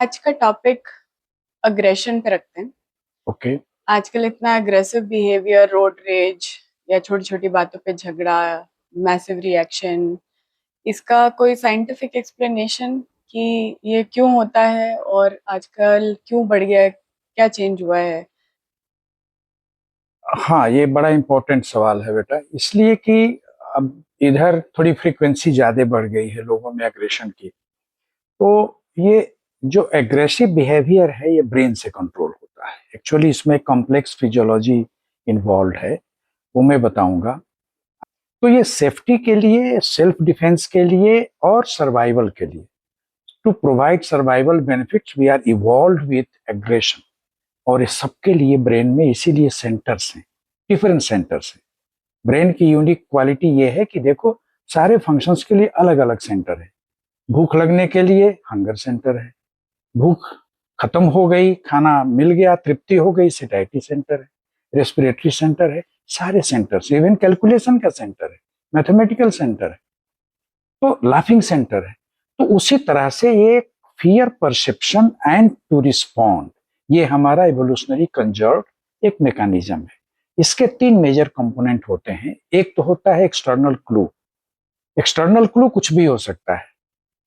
आज का topic aggression पे रखते हैं। ओके। आजकल इतना अग्रेसिव बिहेवियर, रोड रेज या छोटी छोटी बातों पे झगड़ा, मैसिव रिएक्शन, इसका कोई साइंटिफिक एक्सप्लेनेशन कि ये क्यों होता है और आजकल क्यों बढ़ गया है, क्या चेंज हुआ है? हाँ, ये बड़ा इम्पोर्टेंट सवाल है बेटा, इसलिए कि अब इधर थोड़ी फ्रीक्वेंसी ज्यादा बढ़ गई है लोगों में एग्रेशन की। तो ये जो एग्रेसिव बिहेवियर है ये ब्रेन से कंट्रोल होता है। एक्चुअली इसमें कॉम्प्लेक्स फिजियोलॉजी इन्वॉल्व है, वो मैं बताऊंगा। तो ये सेफ्टी के लिए, सेल्फ डिफेंस के लिए और सर्वाइवल के लिए, to provide survival benefits we are evolve with aggression. और इस सबके लिए ब्रेन में इसीलिए सेंटर्स हैं, डिफरेंट सेंटर्स हैं। ब्रेन की यूनिक क्वालिटी ये है कि देखो, सारे फंक्शंस के लिए अलग अलग सेंटर है। भूख लगने के लिए हंगर सेंटर है, भूख खत्म हो गई, खाना मिल गया, तृप्ति हो गई, सेटाइटी सेंटर है, रेस्पिरेटरी सेंटर है, सारे सेंटर, इवन कैलकुलेशन का सेंटर है, मैथमेटिकल सेंटर है, तो लाफिंग सेंटर है। तो उसी तरह से ये fear perception and to respond, ये हमारा इवोल्यूशनरी कंजर्व एक मैकेनिज्म है। इसके तीन मेजर कंपोनेंट होते हैं। एक तो होता है एक्सटर्नल क्लू। एक्सटर्नल क्लू कुछ भी हो सकता है,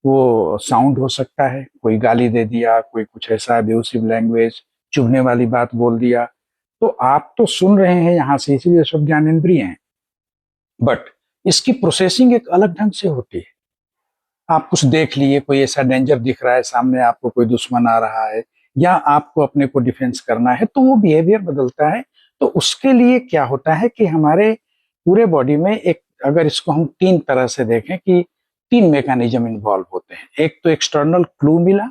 वो साउंड हो सकता है, कोई गाली दे दिया, कोई कुछ ऐसा अब्यूसिव लैंग्वेज, चुभने वाली बात बोल दिया, तो आप तो सुन रहे हैं यहाँ से, इसीलिए सब ज्ञानेंद्रिय हैं, बट इसकी प्रोसेसिंग एक अलग ढंग से होती है। आप कुछ देख लिए, कोई ऐसा डेंजर दिख रहा है सामने, आपको कोई दुश्मन आ रहा है, या आपको अपने को डिफेंस करना है, तो वो बिहेवियर बदलता है। तो उसके लिए क्या होता है कि हमारे पूरे बॉडी में एक, अगर इसको हम तीन तरह से देखें कि तीन मैकेनिज्म इन्वॉल्व होते हैं। एक तो एक्सटर्नल क्लू मिला,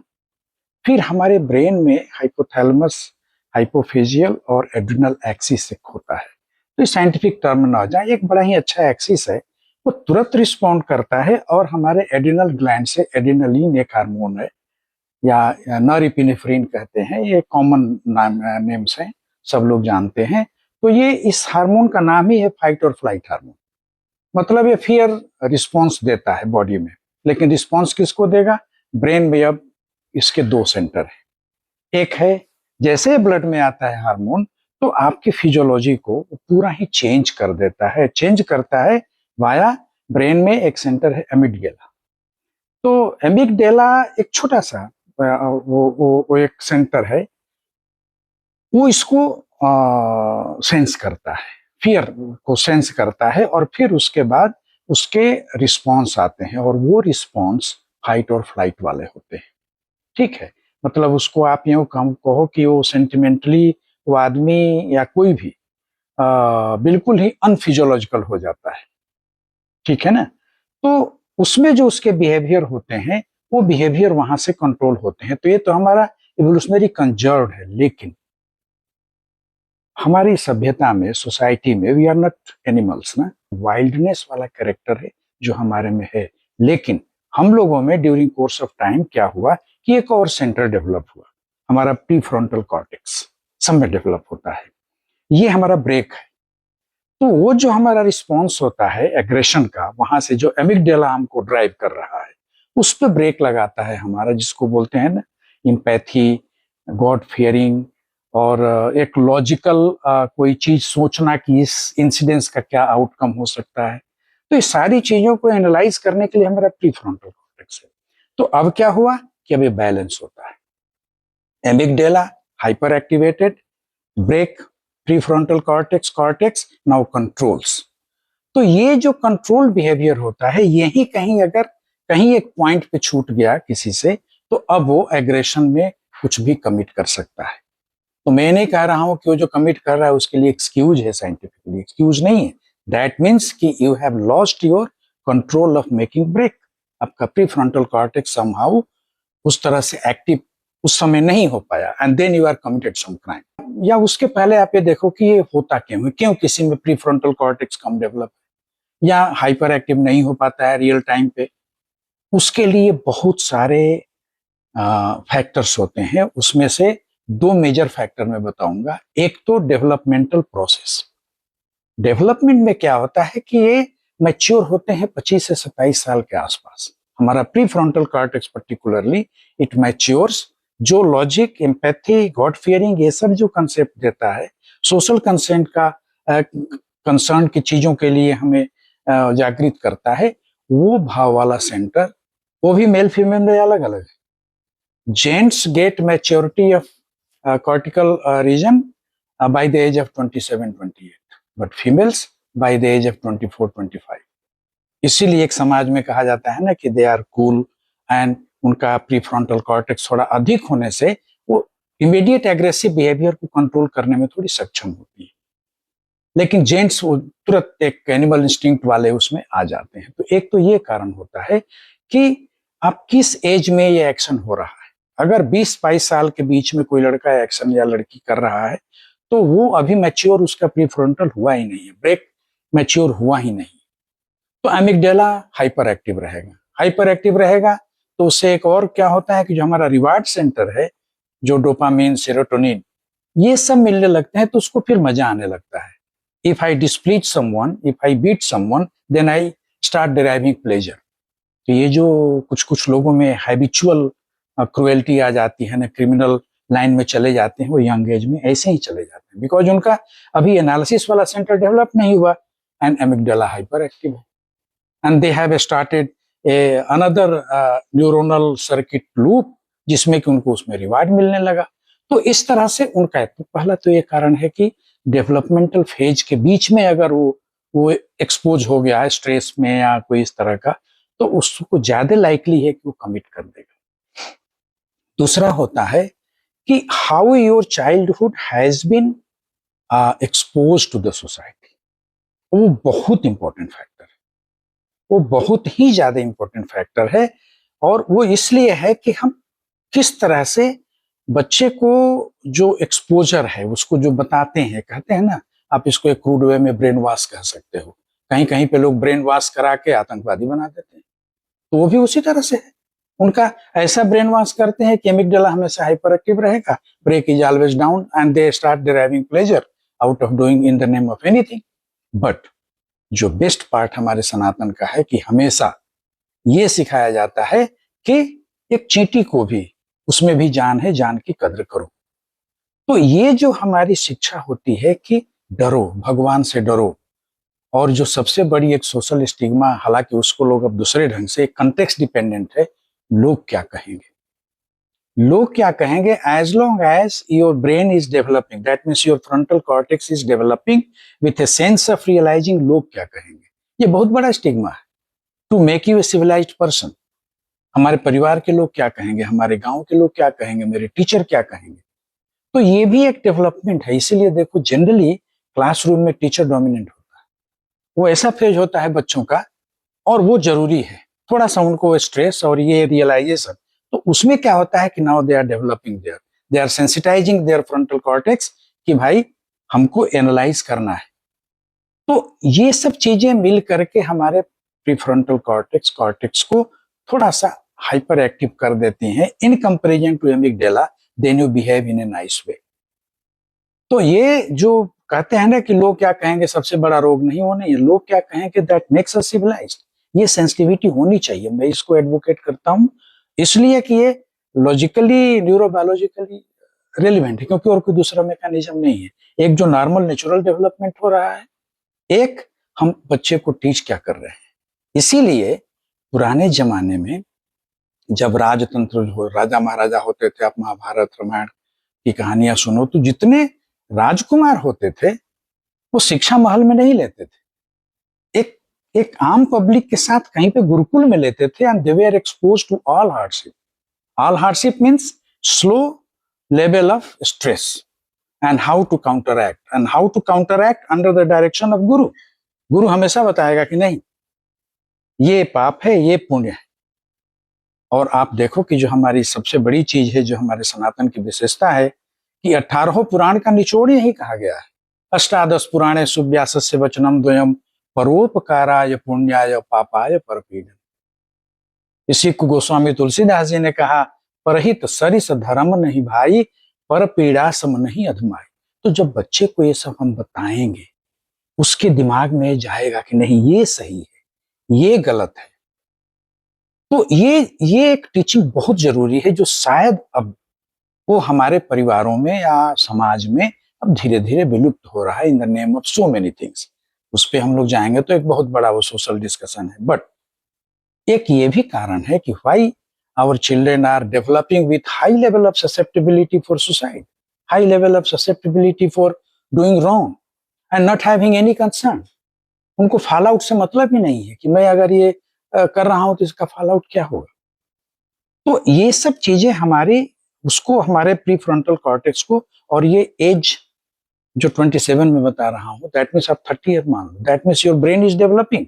फिर हमारे ब्रेन में हाइपोथैलेमस, हाइपोफिजियल और एड्रिनल एक्सिस एक होता है। तो साइंटिफिक टर्म ना हो जाए, एक बड़ा ही अच्छा एक्सिस है, वो तुरंत रिस्पॉन्ड करता है और हमारे एड्रिनल ग्लैंड से, एड्रिनलिन एक हार्मोन है, या नॉरएपिनेफ्रिन कहते हैं, ये कॉमन नाम नेम्स हैं, सब लोग जानते हैं। तो ये इस हार्मोन का नाम ही है फाइट और फ्लाइट हार्मोन। मतलब ये फियर रिस्पॉन्स देता है बॉडी में, लेकिन रिस्पॉन्स किसको देगा? ब्रेन में। अब इसके दो सेंटर है। एक है, जैसे ब्लड में आता है हार्मोन, तो आपकी फिजियोलॉजी को पूरा ही चेंज कर देता है, चेंज करता है वाया ब्रेन में। एक सेंटर है एमिगडाला। तो एमिगडाला एक छोटा सा वो एक सेंटर है, वो इसको सेंस करता है, फियर को सेंस करता है, और फिर उसके बाद उसके रिस्पॉन्स आते हैं, और वो रिस्पॉन्स फाइट और फ्लाइट वाले होते हैं। ठीक है, मतलब उसको आप यूं कहो कि वो सेंटिमेंटली, वो आदमी या कोई भी बिल्कुल ही अनफिजियोलॉजिकल हो जाता है। ठीक है ना? तो उसमें जो उसके बिहेवियर होते हैं, वो बिहेवियर वहां से कंट्रोल होते हैं। तो ये तो हमारा इवोल्यूशनरी कंजर्व है। लेकिन हमारी सभ्यता में, सोसाइटी में, वी आर नॉट एनिमल्स ना, वाइल्डनेस वाला कैरेक्टर है जो हमारे में है। लेकिन हम लोगों में ड्यूरिंग कोर्स ऑफ टाइम क्या हुआ कि एक और सेंटर डेवलप हुआ, हमारा प्री फ्रंटल कॉर्टेक्स सब में डेवलप होता है। ये हमारा ब्रेक है। तो वो जो हमारा रिस्पॉन्स होता है एग्रेशन का, वहां से जो एमिगडाला हमको ड्राइव कर रहा है, उस पर ब्रेक लगाता है हमारा, जिसको बोलते हैं ना इम्पैथी, गॉड फियरिंग, और एक लॉजिकल कोई चीज सोचना कि इस इंसिडेंस का क्या आउटकम हो सकता है। तो ये सारी चीजों को एनालाइज करने के लिए हमारा प्री फ्रंटल कॉर्टेक्स है। तो अब क्या हुआ कि अब ये बैलेंस होता है। Amygdala hyper activated, brake, prefrontal cortex, cortex now controls. तो ये जो कंट्रोल बिहेवियर होता है, यही कहीं अगर कहीं एक पॉइंट पे छूट गया किसी से, तो अब वो एग्रेशन में कुछ भी कमिट कर सकता है। तो मैं नहीं कह रहा हूं कि वो जो कमिट कर रहा है उसके लिए एक्सक्यूज है, साइंटिफिकली एक्सक्यूज नहीं है। दैट मीन्स कि you have lost your control of making brake. आपका प्री फ्रंटल कॉर्टेक्स समहाउ उस तरह से एक्टिव उस समय नहीं हो पाया, and then you are committed some crime. या उसके पहले आप ये देखो कि ये होता क्यों है, क्यों किसी में प्री फ्रंटल कॉर्टेक्स कम डेवलप या हाइपर एक्टिव नहीं हो पाता है रियल टाइम पे। उसके लिए बहुत सारे फैक्टर्स होते हैं। उसमें से दो मेजर फैक्टर मैं बताऊंगा। एक तो डेवलपमेंटल प्रोसेस। डेवलपमेंट में क्या होता है कि ये मैच्योर होते हैं 25 से 27 साल के आसपास। हमारा pre frontal cortex particularly it matures जो लॉजिक, एम्पैथी, गॉड फियरिंग, ये सब जो कंसेप्ट देता है, सोशल कंसेंट का कंसर्न की चीजों के लिए हमें जागृत करता है, वो भाव वाला सेंटर, वो भी मेल फीमेल में अलग अलग है। Gents get maturity of cortical region by the age of 27-28, but females by the age of 24-25. इसीलिए एक समाज में कहा जाता है ना कि दे आर कूल, एंड उनका प्रीफ्रंटल कॉर्टेक्स थोड़ा अधिक होने से वो इमीडिएट एग्रेसिव बिहेवियर को कंट्रोल करने में थोड़ी सक्षम होती है। लेकिन जेंट्स वो तुरंत एक एनिमल इंस्टिंक्ट वाले उसमें आ जाते हैं। तो एक तो ये कारण होता है कि आप किस एज में ये एक्शन हो रहा है। अगर 20-22 साल के बीच में कोई लड़का एक्शन या लड़की कर रहा है तो वो अभी मैच्योर, उसका प्रीफ्रंटल हुआ ही नहीं है, ब्रेक मैच्योर हुआ ही नहीं, तो एमिगडाला हाइपर एक्टिव रहेगा। हाइपर एक्टिव रहेगा तो उससे एक और क्या होता है कि जो हमारा रिवार्ड सेंटर है, जो डोपामिन, सेरोटोनिन, ये सब मिलने लगते हैं तो उसको फिर मजा आने लगता है। If I displease someone, if I beat someone, then I start deriving pleasure. तो ये जो कुछ कुछ लोगों में हैबिचुअल क्रुएल्टी आ जाती है ना, क्रिमिनल लाइन में चले जाते हैं, वो यंग एज में ऐसे ही चले जाते हैं, बिकॉज उनका अभी एनालिसिस वाला सेंटर डेवलप नहीं हुआ एंड एमिगडाला हाइपर एक्टिव है, and they have started another neuronal circuit loop जिसमें कि उनको उसमें रिवार्ड मिलने लगा। तो इस तरह से उनका तो पहला तो ये कारण है कि डेवलपमेंटल फेज के बीच में अगर वो एक्सपोज हो गया है स्ट्रेस में या कोई इस तरह का, तो उसको ज्यादा लाइकली है कि वो कमिट कर देगा। दूसरा होता है कि how your childhood has been expose to the society. वो बहुत इंपॉर्टेंट फैक्टर है, वो बहुत ही ज्यादा इंपॉर्टेंट फैक्टर है। और वो इसलिए है कि हम किस तरह से बच्चे को जो एक्सपोजर है उसको जो बताते हैं, कहते हैं ना, आप इसको एक क्रूड वे में ब्रेन वॉश कह सकते हो। कहीं कहीं पे लोग ब्रेन वॉश करा के आतंकवादी बना देते हैं, तो वो भी उसी तरह से है। उनका ऐसा ब्रेन वॉश करते हैं कि एमिगडाला हमेशा हाइपर एक्टिव रहेगा, brake is always down and they start deriving pleasure out of doing in the name of anything. But जो बेस्ट पार्ट हमारे सनातन का है कि हमेशा ये सिखाया जाता है कि एक चींटी को भी, उसमें भी जान है, जान की कद्र करो। तो ये जो हमारी शिक्षा होती है कि डरो, भगवान से डरो। और जो सबसे बड़ी एक सोशल स्टिग्मा, हालांकि उसको लोग अब दूसरे ढंग से, कंटेक्स्ट डिपेंडेंट है, लोग क्या कहेंगे। लोग क्या कहेंगे, as long as your brain is developing, that means your frontal cortex is developing with a sense of realising, लोग क्या कहेंगे, ये बहुत बड़ा स्टिग्मा है to make you a civilised person. हमारे परिवार के लोग क्या कहेंगे, हमारे गांव के लोग क्या कहेंगे, मेरे टीचर क्या कहेंगे। तो ये भी एक डेवलपमेंट है। इसीलिए देखो जनरली क्लासरूम में टीचर डोमिनेंट होता है, वो ऐसा फेज होता है बच्चों का, और वो जरूरी है। थोड़ा सा उनको स्ट्रेस और ये रियलाइजेशन, तो उसमें क्या होता है कि now they are developing their, they are sensitising their frontal cortex कि भाई हमको एनालाइज करना है। तो ये सब चीजें मिल करके हमारे प्रीफ्रंटल कॉर्टेक्स कॉर्टेक्स को थोड़ा सा हाइपर एक्टिव कर देती हैं in comparison to amygdala, then you behave in a nice way. तो ये जो कहते हैं ना कि लोग क्या कहेंगे सबसे बड़ा रोग नहीं, वो नहीं है। लोग क्या कहेंगे दैट मेक्स अस सिविलाइज्ड, ये सेंसिटिविटी होनी चाहिए। मैं इसको एडवोकेट करता हूँ इसलिए कि ये लॉजिकली, न्यूरोबायोलॉजिकली रेलिवेंट है, क्योंकि और कोई दूसरा मैकेनिज्म नहीं है। एक जो नॉर्मल नेचुरल डेवलपमेंट हो रहा है, एक हम बच्चे को टीच क्या कर रहे हैं। इसीलिए पुराने जमाने में जब राजतंत्र हो, राजा महाराजा होते थे, आप महाभारत रामायण की कहानियां सुनो तो जितने राजकुमार होते थे वो शिक्षा महल में नहीं लेते थे, एक एक आम पब्लिक के साथ कहीं पे गुरुकुल में लेते थे, and they were expose to all hardship. All hardship means slow level of stress and how to counteract, and how to counteract under the direction of guru. Guru हमेशा बताएगा कि नहीं, ये पाप है, ये पुण्य है। और आप देखो कि जो हमारी सबसे बड़ी चीज है, जो हमारे सनातन की विशेषता है, कि 18 पुराण का निचोड़ यही कहा गया है। अष्टादश पुराणे सुव्यासस्य वचनम द्वयम परोपकाराय पुण्याय पापाय परपीडन। इसी को गोस्वामी तुलसीदास जी ने कहा, परहित सरिस धर्म नहीं भाई, पर पीड़ा सम नहीं अधमाई। तो जब बच्चे को ये सब हम बताएंगे, उसके दिमाग में जाएगा कि नहीं ये सही है, ये गलत है। तो ये एक टीचिंग बहुत जरूरी है, जो शायद अब वो हमारे परिवारों में या समाज में अब धीरे धीरे विलुप्त हो रहा है इन the name of so many things. उस पर हम लोग जाएंगे तो एक बहुत बड़ा वो सोशल डिस्कशन है। बट एक ये भी कारण है कि why our children are developing with high level of susceptibility for suicide, high level of susceptibility for doing wrong and not having any concern. उनको फॉल आउट से मतलब ही नहीं है कि मैं अगर ये कर रहा हूं तो इसका फॉल आउट क्या होगा। तो ये सब चीजें हमारे उसको हमारे प्री फ्रंटल कॉर्टेक्स को, और ये एज जो 27 में बता रहा हूं, दैट मीन्स आप 30 ईयर मान लो, that means your brain is developing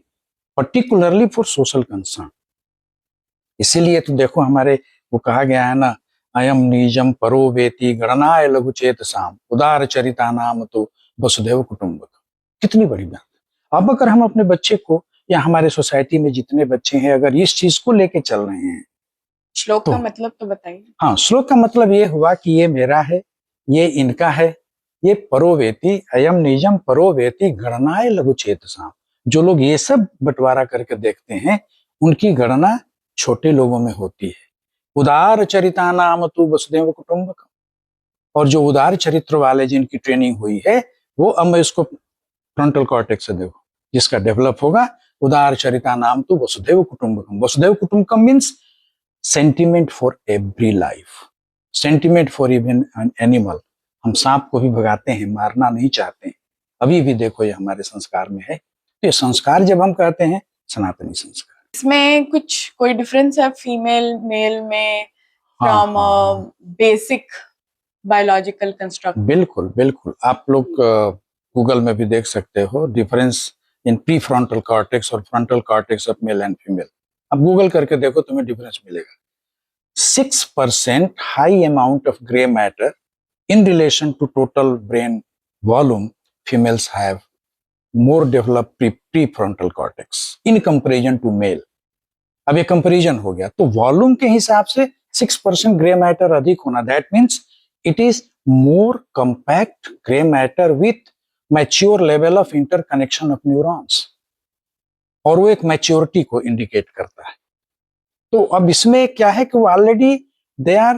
particularly for social concern. इसीलिए तो देखो हमारे वो कहा गया है ना, अयम निजम परो वेति गणनाय लघु चेत साम उदार चरिता नाम तो वसुधैव कुटुंबकम। कितनी बड़ी बात है। अब अगर हम अपने बच्चे को या हमारे सोसाइटी में जितने बच्चे हैं अगर इस चीज को लेके चल रहे हैं, श्लोक तो का मतलब तो बताइए। हाँ, श्लोक का मतलब ये हुआ कि ये मेरा है, ये इनका है, ये परोवेती अयम निजम परोवेती गणनाय लघु चेतसाम। जो लोग ये सब बंटवारा करके देखते हैं उनकी गणना छोटे लोगों में होती है। उदार चरिता नाम तू वसुदेव कुटुंबकम। और जो उदार चरित्र वाले जिनकी ट्रेनिंग हुई है वो, अब मैं इसको फ्रंटल कॉर्टेक्स से देखो, जिसका डेवलप होगा उदार चरिता नाम तू वसुदेव कुटुंबकम। वसुदेव कुटुंबकम means sentiment for every life, sentiment for even an animal. हम सांप को भी भगाते हैं, मारना नहीं चाहते हैं। अभी भी देखो ये हमारे संस्कार में है। तो ये संस्कार जब हम कहते हैं सनातनी संस्कार, इसमें कुछ कोई डिफरेंस है फीमेल मेल में हाँ, फ्रॉम हाँ, बेसिक बायोलॉजिकल कंस्ट्रक्ट? बिल्कुल बिल्कुल। आप लोग गूगल में भी देख सकते हो difference in pre frontal cortex और frontal cortex of male and female. अब गूगल करके देखो तुम्हें डिफरेंस मिलेगा। 6% high amount of gray matter in relation to total brain volume, females have more developed prefrontal cortex in comparison to male। अब ये comparison हो गया तो वॉल्यूम के हिसाब से 6% ग्रे मैटर अधिक होना, that means it is more compact grey matter with mature level of interconnection of neurons, और वो एक मैच्योरिटी को इंडिकेट करता है। तो अब इसमें क्या है कि वो already they are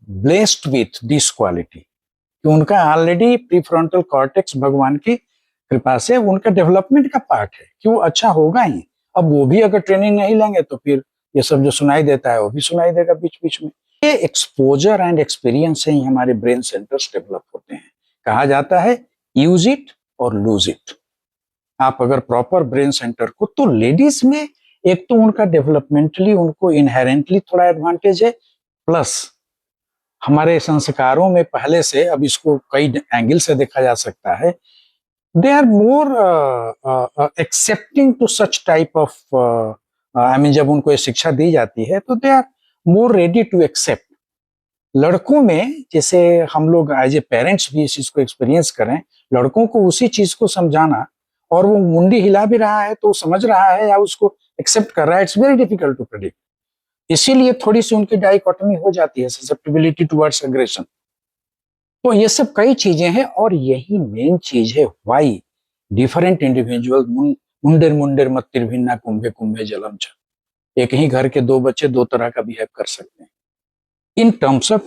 blessed with this quality, कि उनका ऑलरेडी प्रीफ्रंटल कॉर्टेक्स भगवान की कृपा से उनका डेवलपमेंट का पार्ट है कि वो अच्छा होगा ही। अब वो भी अगर ट्रेनिंग नहीं लेंगे तो फिर ये सब जो सुनाई देता है वो भी सुनाई देगा बीच बीच में। ये एक्सपोजर एंड एक्सपीरियंस से ही हमारे ब्रेन सेंटर्स डेवलप होते हैं। कहा जाता है यूज इट और लूज इट। आप अगर प्रॉपर ब्रेन सेंटर को, तो लेडीज में एक तो उनका डेवलपमेंटली उनको इनहेरेंटली थोड़ा एडवांटेज है, प्लस हमारे संस्कारों में पहले से, अब इसको कई एंगल से देखा जा सकता है, they are more accepting to such type of I mean, जब उनको ये शिक्षा दी जाती है तो they are more ready to accept. लड़कों में जैसे हम लोग एज ए पेरेंट्स भी इस चीज को एक्सपीरियंस करें, लड़कों को उसी चीज को समझाना, और वो मुंडी हिला भी रहा है तो समझ रहा है या उसको एक्सेप्ट कर रहा है, it's very difficult to predict. इसीलिए थोड़ी सी उनकी डाइकोटमी हो जाती है, ससेप्टिबिलिटी टुवर्ड्स एग्रेशन। तो ये सब कई चीजें हैं, और यही मेन चीज है व्हाई डिफरेंट इंडिविजुअल मुंडेर मुंडेर मत्तिर भिन्ना कुंभे कुंभे जलम च। एक ही घर के दो बच्चे दो तरह का बिहेव कर सकते हैं in terms of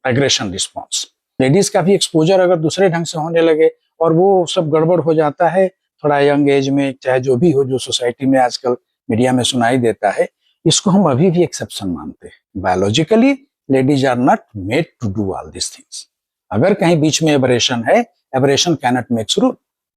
aggression response. Ladies का भी एक्सपोजर अगर दूसरे ढंग से होने लगे और वो सब गड़बड़ हो जाता है थोड़ा यंग एज में, चाहे जो भी हो, जो सोसाइटी में आजकल मीडिया में सुनाई देता है, इसको हम अभी भी एक्सेप्शन मानते हैं। Biologically ladies are not made to do all this things. अगर कहीं बीच में एबरेशन है, एबरेशन कैनॉट मेक्स रूल।